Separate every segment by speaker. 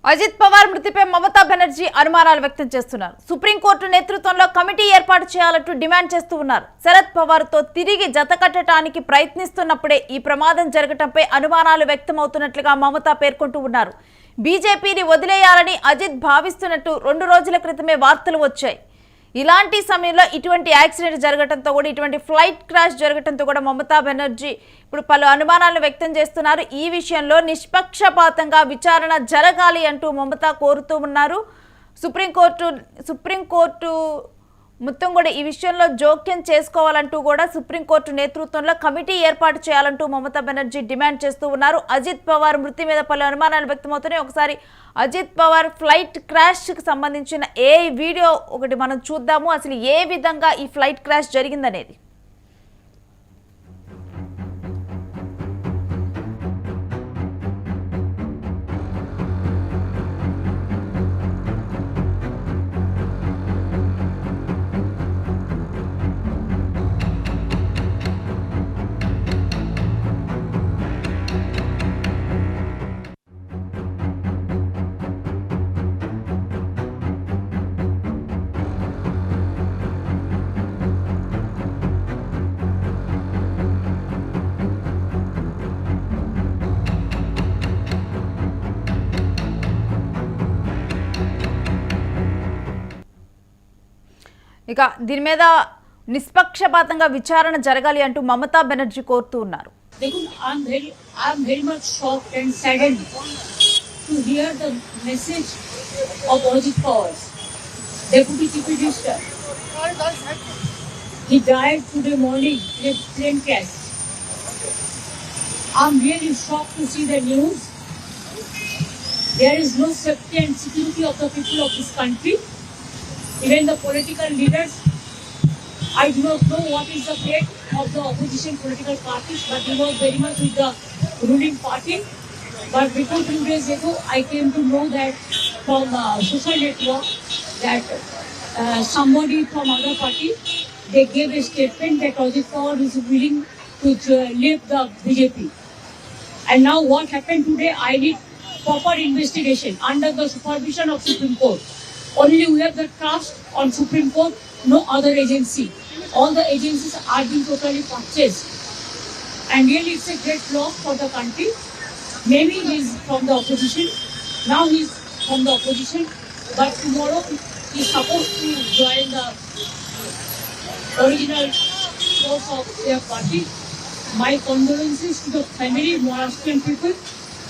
Speaker 1: అజిత్ పవార్ మృతిపై మమతా బెనర్జీ అనుమానాలు వ్యక్తం చేస్తున్నారు. సుప్రీంకోర్టు నేతృత్వంలో కమిటీ ఏర్పాటు చేయాలంటూ డిమాండ్ చేస్తూ ఉన్నారు. శరద్ పవార్ తో తిరిగి జతకట్టడానికి ప్రయత్నిస్తున్నప్పుడే ఈ ప్రమాదం జరగటంపై అనుమానాలు వ్యక్తమవుతున్నట్లుగా మమతా పేర్కొంటూ ఉన్నారు. బీజేపీని వదిలేయాలని అజిత్ భావిస్తున్నట్టు 2 రోజుల క్రితమే వార్తలు వచ్చాయి. ఇలాంటి సమయంలో ఇటువంటి యాక్సిడెంట్ జరగడంతో కూడా ఇటువంటి ఫ్లైట్ క్రాష్ జరగడంతో కూడా మమతా బెనర్జీ ఇప్పుడు పలు అనుమానాలను వ్యక్తం చేస్తున్నారు. ఈ విషయంలో నిష్పక్షపాతంగా విచారణ జరగాలి అంటూ మమతా కోరుతూ ఉన్నారు. సుప్రీంకోర్టు మొత్తం కూడా ఈ విషయంలో జోక్యం చేసుకోవాలంటూ కూడా సుప్రీంకోర్టు నేతృత్వంలో కమిటీ ఏర్పాటు చేయాలంటూ మమతా బెనర్జీ డిమాండ్ చేస్తూ ఉన్నారు. అజిత్ పవార్ మృతి మీద పలు అనుమానాలు వ్యక్తమవుతున్నాయి. ఒకసారి అజిత్ పవార్ ఫ్లైట్ క్రాష్ కి సంబంధించిన వీడియో ఒకటి మనం చూద్దాము. అసలు ఏ విధంగా ఈ ఫ్లైట్ క్రాష్ జరిగిందనేది. ఇక దీని మీద నిష్పక్షపాతంగా విచారణ జరగాలి అంటూ మమతా బెనర్జీ కోరుతూ ఉన్నారు.
Speaker 2: I'm very much shocked and saddened to hear the message of Ajit Pawar, Deputy Chief Minister. He died today morning in a plane crash. I'm really shocked to see the news. There is no safety and security of the people of this country. Even the political leaders, I do not know what is the fate of the opposition political parties, but they were very much with the ruling party. But before 2 days ago, I came to know that from social network that somebody from other party, they gave a statement that Ajit Pawar is willing to leave the BJP. And now what happened today, I need proper investigation under the supervision of Supreme Court. Only we have the trust on Supreme Court, no other agency. All the agencies are being totally purchased. And really it's a great loss for the country. Maybe he is from the opposition. Now he is from the opposition. But tomorrow he is supposed to join the original force of their party. My condolences to the family, Maharashtrian people.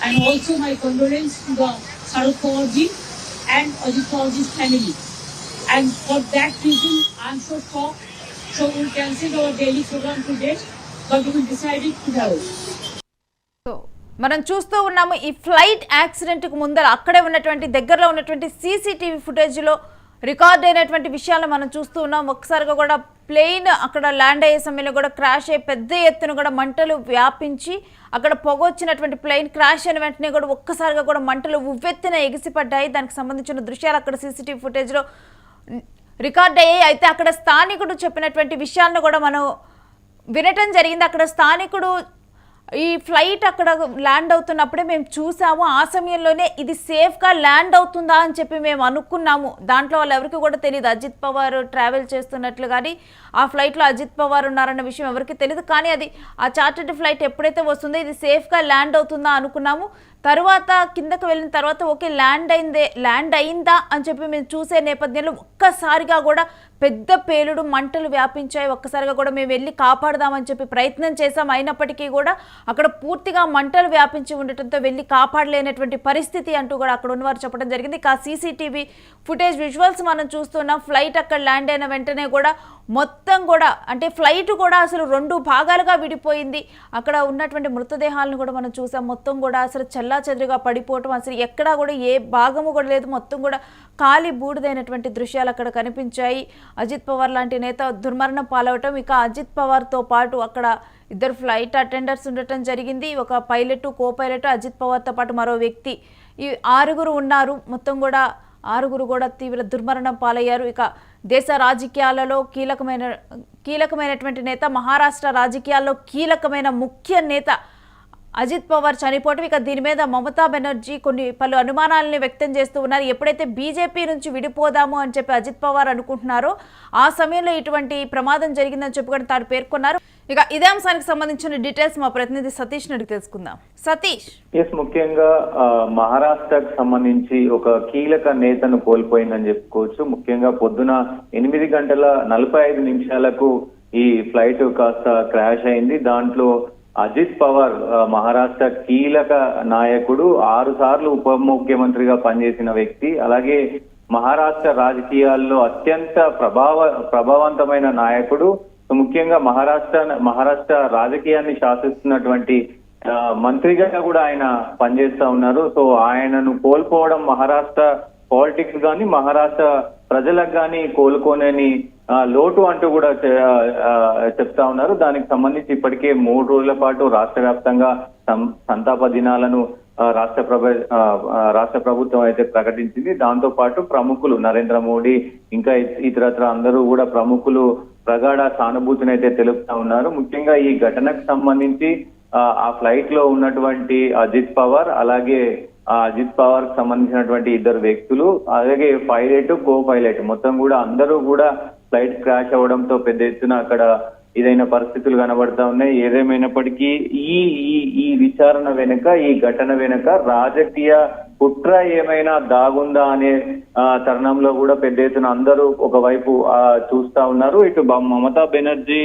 Speaker 2: And also my condolence to the Sharad Pawar ji and Ajit Pawar's family. And for that reason, I am so shocked. So we will cancel our daily program today, but we will decide it tomorrow.
Speaker 1: So, మనం చూస్తూ ఉన్నాము ఈ flight accident కు ముందర అక్కడే ఉన్నటువంటి దగ్గరలో ఉన్నటువంటి సీసీటీవీ ఫుటేజ్ లో రికార్డ్ అయినటువంటి విషయాలను మనం చూస్తూ ఉన్నాం. ఒక్కసారిగా కూడా ప్లేన్ అక్కడ ల్యాండ్ అయ్యే సమయంలో కూడా క్రాష్ అయ్యి పెద్ద ఎత్తున కూడా మంటలు వ్యాపించి అక్కడ పొగొచ్చినటువంటి ప్లేన్ క్రాష్ అయిన వెంటనే కూడా ఒక్కసారిగా కూడా మంటలు ఉవ్వెత్తున ఎగిసిపడ్డాయి. దానికి సంబంధించిన దృశ్యాలు అక్కడ సీసీటీవీ ఫుటేజ్లో రికార్డ్ అయ్యాయి. అయితే అక్కడ స్థానికుడు చెప్పినటువంటి విషయాలను కూడా మనం వినటం జరిగింది. అక్కడ స్థానికుడు ఈ ఫ్లైట్ అక్కడ ల్యాండ్ అవుతున్నప్పుడే మేము చూసాము, ఆ సమయంలోనే ఇది సేఫ్గా ల్యాండ్ అవుతుందా అని చెప్పి మేము అనుకున్నాము. దాంట్లో వాళ్ళు ఎవరికి కూడా తెలియదు అజిత్ పవార్ ట్రావెల్ చేస్తున్నట్లు, కానీ ఆ ఫ్లైట్లో అజిత్ పవార్ ఉన్నారన్న విషయం ఎవరికి తెలియదు. కానీ అది ఆ చార్టర్డ్ ఫ్లైట్ ఎప్పుడైతే వస్తుందో ఇది సేఫ్గా ల్యాండ్ అవుతుందా అనుకున్నాము. తర్వాత కిందకు వెళ్ళిన తర్వాత ఓకే ల్యాండ్ అయిందా అని చెప్పి మేము చూసే నేపథ్యంలో ఒక్కసారిగా కూడా పెద్ద పేలుడు మంటలు వ్యాపించాయి. ఒక్కసారిగా కూడా మేము వెళ్ళి కాపాడదామని చెప్పి ప్రయత్నం చేసాం. అయినప్పటికీ కూడా అక్కడ పూర్తిగా మంటలు వ్యాపించి ఉండటంతో వెళ్ళి కాపాడలేనటువంటి పరిస్థితి అంటూ కూడా అక్కడ ఉన్నవారు చెప్పడం జరిగింది. ఇక సీసీటీవీ ఫుటేజ్ విజువల్స్ మనం చూస్తున్నాం. ఫ్లైట్ అక్కడ ల్యాండ్ అయిన వెంటనే కూడా మొత్తం కూడా అంటే ఫ్లైట్ కూడా అసలు 2 భాగాలుగా విడిపోయింది. అక్కడ ఉన్నటువంటి మృతదేహాలను కూడా మనం చూసాం. మొత్తం కూడా అసలు చెల్లాచెదురుగా పడిపోవటం, అసలు ఎక్కడా కూడా ఏ భాగము కూడా లేదు. మొత్తం కూడా కాలి బూడిదైనటువంటి దృశ్యాలు అక్కడ కనిపించాయి. అజిత్ పవార్ లాంటి నేత దుర్మరణం పాలవటం, ఇక అజిత్ పవార్తో పాటు అక్కడ 2 ఫ్లైట్ అటెండర్స్ ఉండటం జరిగింది. ఒక పైలట్, కో పైలట్, అజిత్ పవార్తో పాటు మరో వ్యక్తి, ఈ 6 ఉన్నారు. మొత్తం కూడా 6 కూడా తీవ్ర దుర్మరణం పాలయ్యారు. ఇక దేశ రాజకీయాలలో కీలకమైనటువంటి నేత, మహారాష్ట్ర రాజకీయాల్లో కీలకమైన ముఖ్య నేత అజిత్ పవార్ చనిపోవటం, ఇక దీని మీద మమతా బెనర్జీ పలు అనుమానాలని వ్యక్తం చేస్తూ ఉన్నారు. ఎప్పుడైతే బీజేపీ నుంచి విడిపోదాము అని చెప్పి అజిత్ పవార్ అనుకుంటున్నారో ఆ సమయంలో ఇటువంటి ప్రమాదం జరిగిందని చెప్పుకొని తాను పేర్కొన్నారు. ఇక ఇదే అంశానికి సంబంధించిన డీటెయిల్స్ మా ప్రతినిధి సతీష్ నుండి తెలుసుకుందాం. సతీష్,
Speaker 3: ముఖ్యంగా మహారాష్ట్రకు సంబంధించి ఒక కీలక నేతను కోల్పోయిందని చెప్పుకోవచ్చు. ముఖ్యంగా పొద్దున 8:45 ఈ ఫ్లైట్ కాస్త క్రాష్ అయింది. దాంట్లో అజిత్ పవార్ మహారాష్ట్ర కీలక నాయకుడు, 6 సార్లు ఉప ముఖ్యమంత్రిగా పనిచేసిన వ్యక్తి, అలాగే మహారాష్ట్ర రాజకీయాల్లో అత్యంత ప్రభావవంతమైన నాయకుడు, ముఖ్యంగా మహారాష్ట్ర రాజకీయాన్ని శాసిస్తున్నటువంటి మంత్రిగా కూడా ఆయన పనిచేస్తా ఉన్నారు. సో ఆయనను కోల్పోవడం మహారాష్ట్ర పాలిటిక్స్ గాని మహారాష్ట్ర ప్రజలకు గాని కోలుకోలేని లోటు అంటూ కూడా చెప్తా ఉన్నారు. దానికి సంబంధించి ఇప్పటికే 3 రోజుల పాటు రాష్ట్ర వ్యాప్తంగా సంతాప దినాలను రాష్ట్ర ప్రభుత్వం అయితే ప్రకటించింది. దాంతో పాటు ప్రముఖులు నరేంద్ర మోడీ ఇంకా ఇతరత్ర అందరూ కూడా ప్రముఖులు ప్రగాఢ సానుభూతిని అయితే తెలుపుతా ఉన్నారు. ముఖ్యంగా ఈ ఘటనకు సంబంధించి ఆ ఫ్లైట్ లో ఉన్నటువంటి అజిత్ పవార్, అలాగే అజిత్ పవార్ కు సంబంధించినటువంటి 2 వ్యక్తులు, అలాగే పైలట్, కో పైలట్ మొత్తం కూడా అందరూ కూడా ఫ్లైట్ క్రాష్ అవడంతో పెద్ద ఎత్తున అక్కడ ఇదైన పరిస్థితులు కనబడతా ఉన్నాయి. ఏదేమైనప్పటికీ ఈ విచారణ వెనుక, ఈ ఘటన వెనుక రాజకీయ కుట్ర ఏమైనా దాగుందా అనే తరుణంలో కూడా పెద్ద ఎత్తున అందరూ ఒకవైపు చూస్తా ఉన్నారు. ఇటు మమతా బెనర్జీ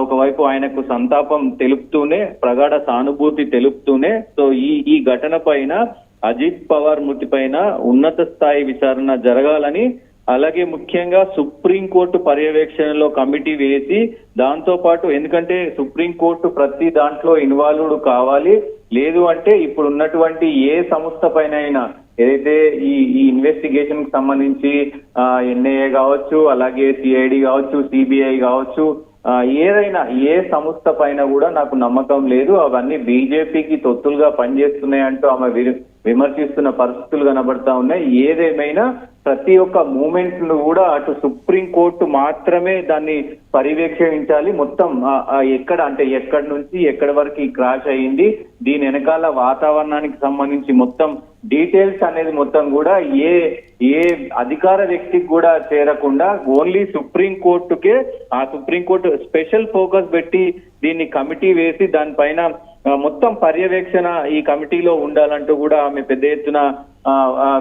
Speaker 3: ఒకవైపు ఆయనకు సంతాపం తెలుపుతూనే, ప్రగాఢ సానుభూతి తెలుపుతూనే, సో ఈ ఘటన పైన, అజిత్ పవార్ మృతి పైన ఉన్నత స్థాయి విచారణ జరగాలని, అలాగే ముఖ్యంగా సుప్రీంకోర్టు పర్యవేక్షణలో కమిటీ వేసి, దాంతో పాటు ఎందుకంటే సుప్రీంకోర్టు ప్రతి దాంట్లో ఇన్వాల్వ్డ్ కావాలి, లేదు అంటే ఇప్పుడు ఉన్నటువంటి ఏ సంస్థ పైన అయినా ఏదైతే ఈ ఇన్వెస్టిగేషన్ కి సంబంధించి ఎన్ఐఏ కావచ్చు, అలాగే సిఐడి కావచ్చు, సిబిఐ కావచ్చు, ఏదైనా ఏ సంస్థ పైన కూడా నాకు నమ్మకం లేదు, అవన్నీ బీజేపీకి తొత్తులుగా పనిచేస్తున్నాయంటూ ఆమె విమర్శిస్తున్న పరిస్థితులు కనబడతా ఉన్నాయి. ఏదేమైనా ప్రతి ఒక్క మూమెంట్ ను కూడా అటు సుప్రీం కోర్టు మాత్రమే దాన్ని పర్యవేక్షించాలి. మొత్తం ఎక్కడి నుంచి ఎక్కడి వరకు క్రాష్ అయ్యింది, దీని వెనకాల వాతావరణానికి సంబంధించి మొత్తం డీటెయిల్స్ అనేది మొత్తం కూడా ఏ అధికార వ్యక్తికి కూడా చేరకుండా ఓన్లీ సుప్రీం కోర్టుకే, ఆ సుప్రీం కోర్టు స్పెషల్ ఫోకస్ పెట్టి దీన్ని కమిటీ వేసి దానిపైన మొత్తం పర్యవేక్షణ ఈ కమిటీలో ఉండాలంటూ కూడా ఆమె పెద్ద ఎత్తున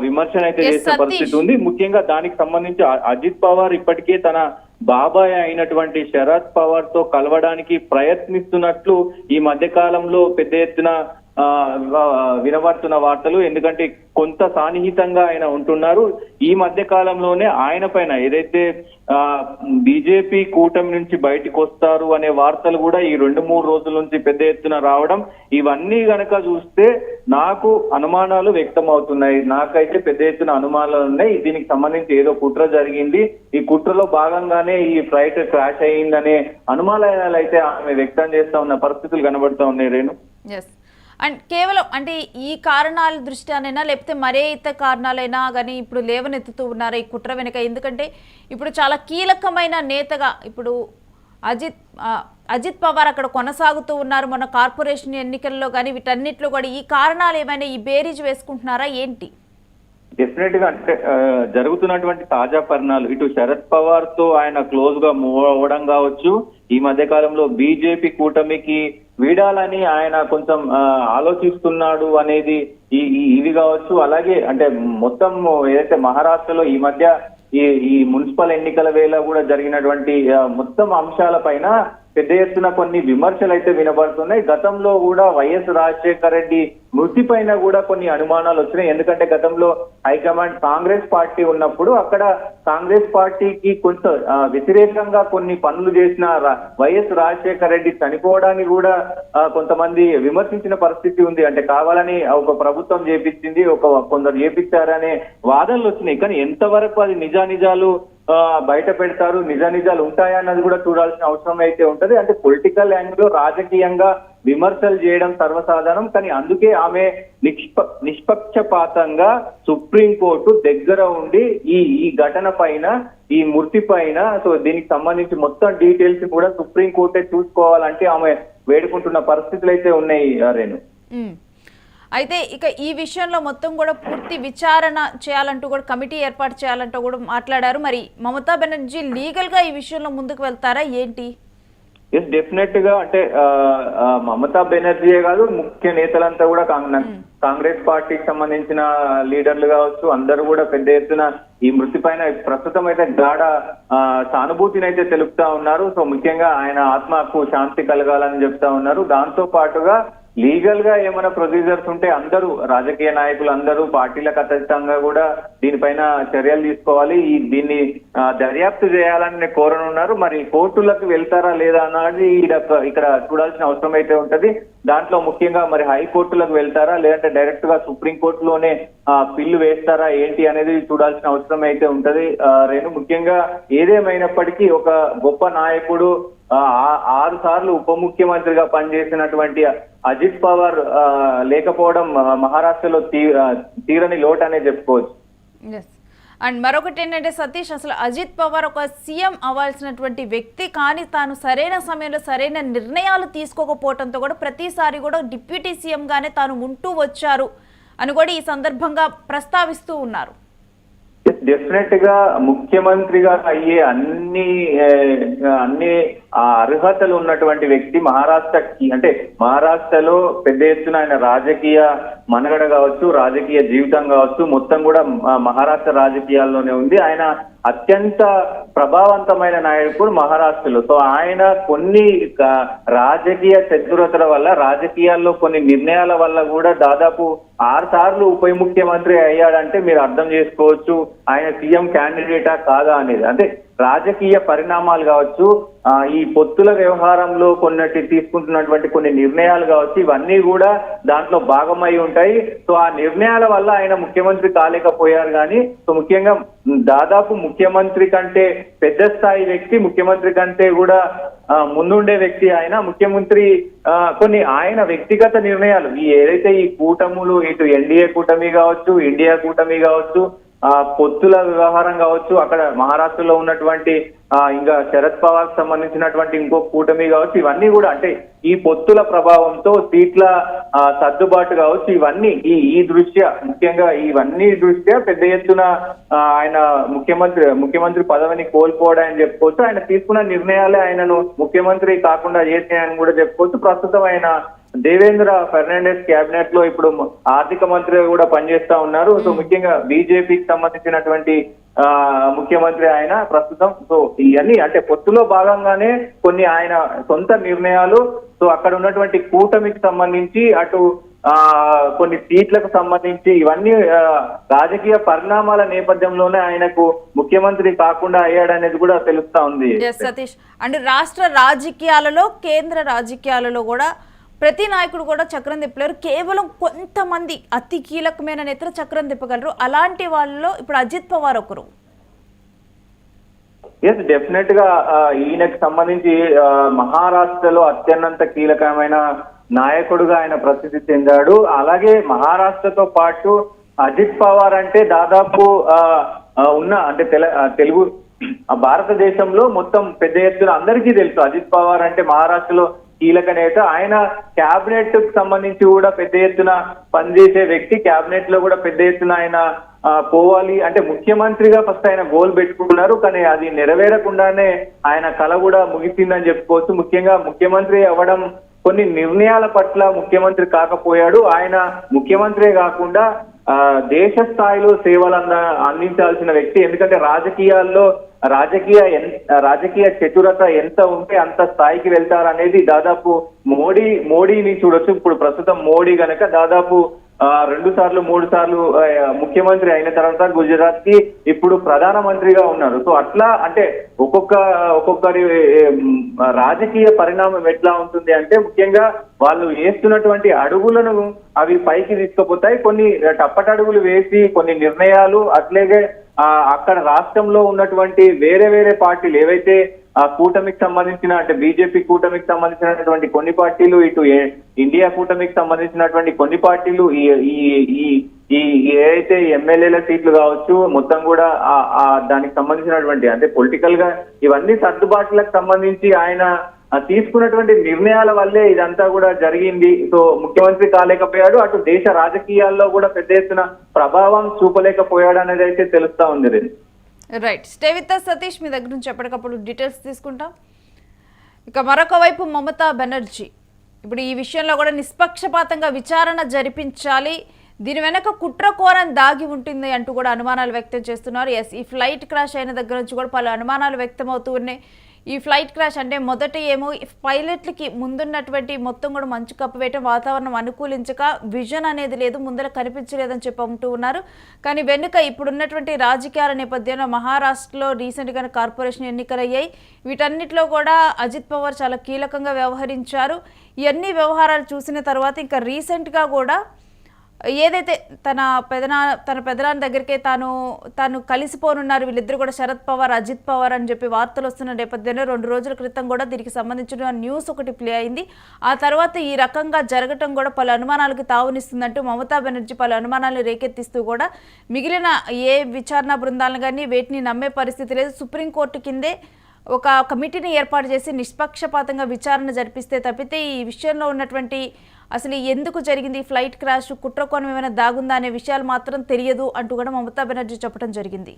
Speaker 3: విమర్శన అయితే చేసిన పరిస్థితి ఉంది. ముఖ్యంగా దానికి సంబంధించి అజిత్ పవార్ ఇప్పటికే తన బాబాయ్ అయినటువంటి శరద్ పవార్ తో కలవడానికి ప్రయత్నిస్తున్నట్లు ఈ మధ్య కాలంలో పెద్ద ఎత్తున వినబడుతున్న వార్తలు. ఎందుకంటే కొంత సాన్నిహితంగా ఆయన ఉంటున్నారు. ఈ మధ్య కాలంలోనే ఆయన పైన ఏదైతే బీజేపీ కూటమి నుంచి బయటకు వస్తారు అనే వార్తలు కూడా ఈ 2-3 రోజుల నుంచి పెద్ద ఎత్తున రావడం, ఇవన్నీ గనక చూస్తే నాకు అనుమానాలు వ్యక్తం అవుతున్నాయి. నాకైతే పెద్ద ఎత్తున అనుమానాలు ఉన్నాయి. దీనికి సంబంధించి ఏదో కుట్ర జరిగింది, ఈ కుట్రలో భాగంగానే ఈ ఫ్లైట్ క్రాష్ అయ్యిందనే అనుమానాలు అయితే ఆమె వ్యక్తం చేస్తా ఉన్న పరిస్థితులు కనబడుతూ ఉన్నాయి. రేణు,
Speaker 1: అండ్ కేవలం అంటే ఈ కారణాల దృష్ట్యానైనా లేకపోతే మరే ఇతర కారణాలైనా కానీ ఇప్పుడు లేవనెత్తుతూ ఉన్నారు ఈ కుట్ర వెనుక? ఎందుకంటే ఇప్పుడు చాలా కీలకమైన నేతగా ఇప్పుడు అజిత్ పవార్ అక్కడ కొనసాగుతూ ఉన్నారు. మన కార్పొరేషన్ ఎన్నికల్లో కానీ వీటన్నిటిలో కూడా ఈ కారణాలు ఏమైనా ఈ బేరీజ్ వేసుకుంటున్నారా ఏంటి?
Speaker 3: డెఫినెట్ గా అంటే జరుగుతున్నటువంటి తాజా పరిణామాలు, ఇటు శరద్ పవార్ తో ఆయన క్లోజ్ గా మూవ్ అవ్వడం కావచ్చు, ఈ మధ్య కాలంలో బీజేపీ కూటమికి వీడాలని ఆయన కొంచెం ఆలోచిస్తున్నాడు అనేది ఇది కావచ్చు. అలాగే అంటే మొత్తం ఏదైతే మహారాష్ట్రలో ఈ మధ్య ఈ మున్సిపల్ ఎన్నికల వేళ కూడా జరిగినటువంటి మొత్తం అంశాల పైన పెద్ద ఎత్తున కొన్ని విమర్శలు అయితే వినబడుతున్నాయి. గతంలో కూడా వైఎస్ రాజశేఖర రెడ్డి మృతి పైన కూడా కొన్ని అనుమానాలు వచ్చినాయి. ఎందుకంటే గతంలో హైకమాండ్ కాంగ్రెస్ పార్టీ ఉన్నప్పుడు అక్కడ కాంగ్రెస్ పార్టీకి కొంత వ్యతిరేకంగా కొన్ని పనులు చేసిన వైఎస్ రాజశేఖర రెడ్డి చనిపోవడానికి కూడా కొంతమంది విమర్శించిన పరిస్థితి ఉంది. అంటే కావాలని ఒక ప్రభుత్వం చేపించింది, కొందరు చేపించారనే వాదనలు వచ్చినాయి. కానీ ఎంతవరకు అది నిజానిజాలు బయట పెడతారు, నిజాలు ఉంటాయా అన్నది కూడా చూడాల్సిన అవసరం అయితే ఉంటది. అంటే పొలిటికల్ యాంగిల్ లో రాజకీయంగా విమర్శలు చేయడం సర్వసాధారణం. కానీ అందుకే ఆమె నిష్పక్షపాతంగా సుప్రీంకోర్టు దగ్గర ఉండి ఈ ఘటన పైన, ఈ మృతి పైన, సో దీనికి సంబంధించి మొత్తం డీటెయిల్స్ కూడా సుప్రీంకోర్టే చూసుకోవాలంటే ఆమె వేడుకుంటున్న పరిస్థితులు అయితే ఉన్నాయి. రేణు,
Speaker 1: అయితే ఇక ఈ విషయంలో మొత్తం కూడా పూర్తి విచారణ చేయాలంటూ కూడా కమిటీ ఏర్పాటు చేయాలంటూ కూడా మాట్లాడారు. మరి మమతా బెనర్జీ లీగల్ గా ఈ విషయంలో ముందుకు వెళ్తారా ఏంటి?
Speaker 3: ఎస్, డెఫినెట్ గా అంటే మమతా బెనర్జీయే కాదు, ముఖ్య నేతలంతా కూడా కాంగ్రెస్ పార్టీకి సంబంధించిన లీడర్లు కావచ్చు, అందరూ కూడా పెద్ద ఎత్తున ఈ మృతి పైన ప్రస్తుతం అయితే గాఢ సానుభూతిని అయితే తెలుపుతా ఉన్నారు. సో ముఖ్యంగా ఆయన ఆత్మకు శాంతి కలగాలని చెప్తా ఉన్నారు. దాంతో పాటుగా లీగల్ గా ఏమైనా ప్రొసీజర్స్ ఉంటే అందరూ రాజకీయ నాయకులు అందరూ పార్టీలకు అతీతంగా కూడా దీనిపైన చర్యలు తీసుకోవాలి, దీన్ని దర్యాప్తు చేయాలని కోరనున్నారు. మరి కోర్టులకు వెళ్తారా లేదా అన్నది ఇక్కడ చూడాల్సిన అవసరం అయితే ఉంటది. దాంట్లో ముఖ్యంగా మరి హైకోర్టులకు వెళ్తారా లేదంటే డైరెక్ట్ గా సుప్రీంకోర్టులోనే పిల్లు వేస్తారా ఏంటి అనేది చూడాల్సిన అవసరం అయితే ఉంటది. రేణు, ముఖ్యంగా ఏదేమైనప్పటికీ ఒక గొప్ప నాయకుడు 6 సార్లు ఉప ముఖ్యమంత్రిగా పనిచేసినటువంటి అజిత్ పవార్ లేకపోవడం మహారాష్ట్రలో తీరని లోటు అనే చెప్పుకోవచ్చు.
Speaker 1: అండ్ మరొకటి ఏంటంటే సతీష్, అసలు అజిత్ పవార్ ఒక సీఎం అవ్వాల్సినటువంటి వ్యక్తి, కానీ తాను సరైన సమయంలో సరైన నిర్ణయాలు తీసుకోకపోవడంతో కూడా ప్రతిసారి కూడా డిప్యూటీ సీఎం గానే తాను ఉంటూ వచ్చారు అని కూడా ఈ సందర్భంగా ప్రస్తావిస్తూ ఉన్నారు.
Speaker 3: డెఫినెట్ గా ముఖ్యమంత్రిగా అయ్యే అన్ని అర్హతలు ఉన్నటువంటి వ్యక్తి మహారాష్ట్రకి, అంటే మహారాష్ట్రలో పెద్ద ఎత్తున ఆయన రాజకీయ మనుగడ కావచ్చు, రాజకీయ జీవితం కావచ్చు, మొత్తం కూడా మహారాష్ట్ర రాజకీయాల్లోనే ఉంది. ఆయన అత్యంత ప్రభావవంతమైన నాయకుడు మహారాష్ట్రలో. సో ఆయన కొన్ని రాజకీయ చతురతల వల్ల, రాజకీయాల్లో కొన్ని నిర్ణయాల వల్ల కూడా దాదాపు 6 సార్లు ఉప ముఖ్యమంత్రి అయ్యాడంటే మీరు అర్థం చేసుకోవచ్చు ఆయన సీఎం క్యాండిడేటా కాదా అనేది. అంటే రాజకీయ పరిణామాలు కావచ్చు, ఈ పొత్తుల వ్యవహారంలో తీసుకుంటున్నటువంటి కొన్ని నిర్ణయాలు కావచ్చు, ఇవన్నీ కూడా దాంట్లో భాగమై ఉంటాయి. సో ఆ నిర్ణయాల వల్ల ఆయన ముఖ్యమంత్రి కాలేకపోయారు. కానీ సో ముఖ్యంగా దాదాపు ముఖ్యమంత్రి కంటే పెద్ద స్థాయి వ్యక్తి, ముఖ్యమంత్రి కంటే కూడా ముందుండే వ్యక్తి ఆయన. ముఖ్యమంత్రి కొన్ని ఆయన వ్యక్తిగత నిర్ణయాలు ఏదైతే ఈ కూటములు, ఇటు ఎన్డీఏ కూటమి కావచ్చు, ఇండియా కూటమి కావచ్చు, పొత్తుల వ్యవహారం కావచ్చు, అక్కడ మహారాష్ట్రలో ఉన్నటువంటి ఇంకా శరద్ పవార్ సంబంధించినటువంటి ఇంకో కూటమి కావచ్చు, ఇవన్నీ కూడా అంటే ఈ పొత్తుల ప్రభావంతో సీట్ల సర్దుబాటు కావచ్చు, ఇవన్నీ ఈ దృష్ట్యా, ముఖ్యంగా ఇవన్నీ దృష్ట్యా పెద్ద ఎత్తున ఆయన ముఖ్యమంత్రి పదవిని కోల్పోవడాన్ని చెప్పుకోవచ్చు. ఆయన తీసుకున్న నిర్ణయాలే ఆయనను ముఖ్యమంత్రి కాకుండా చేసినాయని కూడా చెప్పుకోవచ్చు. ప్రస్తుతం ఆయన దేవేంద్ర ఫెర్నాండెస్ క్యాబినెట్ లో ఇప్పుడు ఆర్థిక మంత్రిగా కూడా పనిచేస్తా ఉన్నారు. సో ముఖ్యంగా బీజేపీకి సంబంధించినటువంటి ముఖ్యమంత్రి ఆయన ప్రస్తుతం. సో ఇవన్నీ అంటే పొత్తులో భాగంగానే కొన్ని ఆయన సొంత నిర్ణయాలు, సో అక్కడ ఉన్నటువంటి కూటమికి సంబంధించి, అటు కొన్ని సీట్లకు సంబంధించి, ఇవన్నీ రాజకీయ పరిణామాల నేపథ్యంలోనే ఆయనకు ముఖ్యమంత్రి కాకుండా అయ్యాడనేది కూడా తెలుస్తా ఉంది.
Speaker 1: సతీష్, అంటే రాష్ట్ర రాజకీయాలలో, కేంద్ర రాజకీయాలలో కూడా ప్రతి నాయకుడు కూడా చక్రం తిప్పలేరు. కేవలం కొంతమంది అతి కీలకమైన నేతలు చక్రం తిప్పగలరు. అలాంటి వాళ్ళలో ఇప్పుడు అజిత్ పవార్ ఒకరు.
Speaker 3: ఎస్, డెఫినెట్ గా ఈయనకు సంబంధించి మహారాష్ట్రలో అత్యంత కీలకమైన నాయకుడుగా ఆయన ప్రసిద్ధి చెందాడు. అలాగే మహారాష్ట్రతో పాటు అజిత్ పవార్ అంటే దాదాపు అంటే తెలుగు భారతదేశంలో మొత్తం పెద్ద ఎత్తున అందరికీ తెలుసు. అజిత్ పవార్ అంటే మహారాష్ట్రలో కీలక నేత. ఆయన క్యాబినెట్ కు సంబంధించి కూడా పెద్ద ఎత్తున పనిచేసే వ్యక్తి. క్యాబినెట్ లో కూడా పెద్ద ఎత్తున ఆయన పోవాలి అంటే ముఖ్యమంత్రిగా ఫస్ట్ ఆయన గోల్ పెట్టుకున్నారు, కానీ అది నెరవేరకుండానే ఆయన కళ కూడా ముగిసిందని చెప్పుకోవచ్చు. ముఖ్యంగా ముఖ్యమంత్రి అవ్వడం, కొన్ని నిర్ణయాల పట్ల ముఖ్యమంత్రి కాకపోయాడు. ఆయన ముఖ్యమంత్రే కాకుండా దేశ స్థాయిలో సేవలు అందించాల్సిన వ్యక్తి. ఎందుకంటే రాజకీయాల్లో రాజకీయ చతురత ఎంత ఉంటే అంత స్థాయికి వెళ్తారనేది దాదాపు మోడీని చూడొచ్చు. ఇప్పుడు ప్రస్తుతం మోడీ గనక దాదాపు 2 సార్లు 3 సార్లు ముఖ్యమంత్రి అయిన తర్వాత గుజరాత్ కి ఇప్పుడు ప్రధానమంత్రిగా ఉన్నారు. సో అట్లా అంటే ఒక్కొక్కరి రాజకీయ పరిణామం ఎట్లా ఉంటుంది అంటే ముఖ్యంగా వాళ్ళు వేస్తున్నటువంటి అడుగులను అవి పైకి తీసుకుపోతాయి. కొన్ని టప్పటడుగులు వేసి కొన్ని నిర్ణయాలు, అట్లాగే అక్కడ రాష్ట్రంలో ఉన్నటువంటి వేరే పార్టీలు ఏవైతే కూటమికి సంబంధించిన అంటే బీజేపీ కూటమికి సంబంధించినటువంటి కొన్ని పార్టీలు, ఇటు ఇండియా కూటమికి సంబంధించినటువంటి కొన్ని పార్టీలు, ఈ ఏదైతే ఎమ్మెల్యేల సీట్లు కావచ్చు, మొత్తం కూడా దానికి సంబంధించినటువంటి అంటే పొలిటికల్ గా ఇవన్నీ సర్దుబాట్లకు సంబంధించి ఆయన తీసుకున్నటువంటి నిర్ణయాల వల్లే ఇదంతా కూడా జరిగింది. సో ముఖ్యమంత్రి కాలేకపోయాడు, అటు దేశ రాజకీయాల్లో కూడా పెద్ద ఎత్తున ప్రభావం చూపలేకపోయాడు అనేది అయితే తెలుస్తా ఉంది.
Speaker 1: Right, stay with us Satish, మీ దగ్గర నుంచి ఎప్పటికప్పుడు డీటెయిల్స్ తీసుకుంటాం. ఇక మరొక వైపు మమతా బెనర్జీ ఇప్పుడు ఈ విషయంలో కూడా నిష్పక్షపాతంగా విచారణ జరిపించాలి, దీని వెనక కుట్రకోణం దాగి ఉంటుంది అంటూ కూడా అనుమానాలు వ్యక్తం చేస్తున్నారు. ఎస్, ఈ ఫ్లైట్ క్రాష్ అయిన దగ్గర నుంచి కూడా పలు అనుమానాలు వ్యక్తం అవుతూ ఉన్నాయి. ఈ ఫ్లైట్ క్రాష్ అంటే మొదట ఏమో పైలట్లకి ముందున్నటువంటి మొత్తం కూడా మంచు కప్పవేయటం, వాతావరణం అనుకూలించక విజన్ అనేది లేదు, ముందర కనిపించలేదని చెప్పి అంటూ ఉన్నారు. కానీ వెనుక ఇప్పుడున్నటువంటి రాజకీయాల నేపథ్యంలో మహారాష్ట్రలో రీసెంట్గానే కార్పొరేషన్ ఎన్నికలయ్యాయి. వీటన్నిటిలో కూడా అజిత్ పవార్ చాలా కీలకంగా వ్యవహరించారు. ఇవన్నీ వ్యవహారాలు చూసిన తర్వాత ఇంకా రీసెంట్గా కూడా ఏదైతే తన పెదనాన్న దగ్గరికే తాను కలిసిపోనున్నారు వీళ్ళిద్దరు కూడా, శరద్ పవార్ అజిత్ పవార్ అని చెప్పి వార్తలు వస్తున్న నేపథ్యంలో 2 రోజుల క్రితం కూడా దీనికి సంబంధించిన న్యూస్ ఒకటి ప్లే అయింది. ఆ తర్వాత ఈ రకంగా జరగటం కూడా పలు అనుమానాలకు తావునిస్తుందంటూ మమతా బెనర్జీ పలు అనుమానాలు రేకెత్తిస్తూ కూడా మిగిలిన ఏ విచారణ బృందాలను కానీ వేటిని నమ్మే పరిస్థితి లేదు, సుప్రీంకోర్టు కిందే ఒక కమిటీని ఏర్పాటు చేసి నిష్పక్షపాతంగా విచారణ జరిపిస్తే తప్పితే ఈ విషయంలో ఉన్నటువంటి అసలు ఎందుకు జరిగింది ఫ్లైట్ క్రాష్, కుట్రకోణం ఏమైనా దాగుందా అనే విషయాలు మాత్రం తెలియదు అంటూ కూడా మమతా బెనర్జీ చెప్పడం జరిగింది.